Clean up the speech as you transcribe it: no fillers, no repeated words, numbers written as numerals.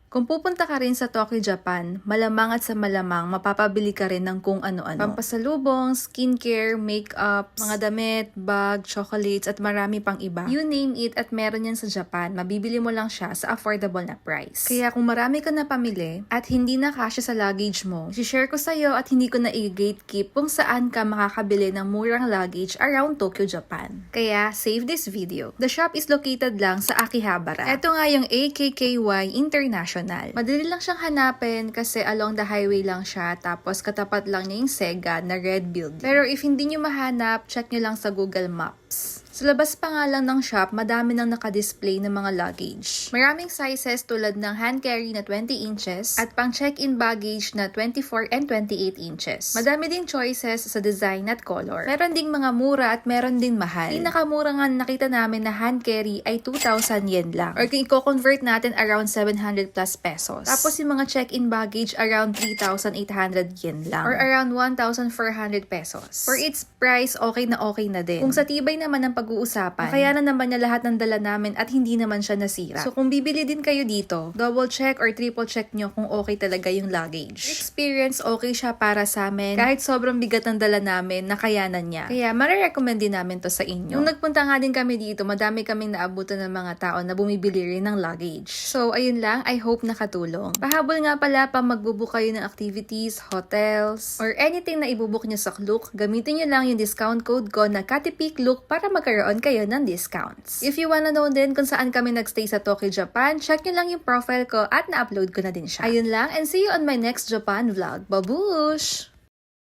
Kung pupunta ka rin sa Tokyo, Japan, malamang at sa malamang mapapabili ka rin ng kung ano-ano. Pampasalubong, skincare, makeup, mga damit, bag, chocolates at marami pang iba. You name it at meron yan sa Japan, mabibili mo lang siya sa affordable na price. Kaya kung marami ka na pamili at hindi na kasya sa luggage mo, share ko sa'yo at hindi ko na i-gatekeep kung saan ka makakabili ng murang luggage around Tokyo, Japan. Kaya save this video. The shop is located lang sa Akihabara. Ito nga yung AKKY International. Madali lang siyang hanapin kasi along the highway lang siya tapos katapat lang niya yung Sega na red building. Pero if hindi nyo mahanap, check nyo lang sa Google Maps. Sa labas pa nga lang ng shop, madami nang nakadisplay ng mga luggage. Maraming sizes tulad ng hand carry na 20 inches at pang check-in baggage na 24 and 28 inches. Madami din choices sa design at color. Meron ding mga mura at meron din mahal. Pinakamura nga nakita namin na hand carry ay 2,000 yen lang. Or kung i-convert natin around 700 plus pesos. Tapos yung mga check-in baggage around 3,800 yen lang. Or around 1,400 pesos. For its price, okay na din. Kung sa tibay naman ng pag-uusapan, kaya na naman niya lahat ng dala namin at hindi naman siya nasira. So kung bibili din kayo dito, double check or triple check nyo kung okay talaga yung luggage. Experience, okay siya para sa amin. Kahit sobrang bigat ng dala namin, nakayanan niya. Kaya marirecommend din namin to sa inyo. Nung nagpunta nga din kami dito, madami kaming naabutan ng mga tao na bumibili rin ng luggage. So ayun lang, I hope nakatulong. Pahabol nga pala pa magbubook kayo ng activities, hotels, or anything na ibubuk nyo sa Klook, gamitin nyo lang yung discount code ko na KatiPikLook para magkaroon kayo ng discounts. If you wanna know din kung saan kami nagstay sa Tokyo, Japan, check nyo lang yung profile ko at na-upload ko na din siya. Ayun lang, and see you on my next Japan vlog. Babush!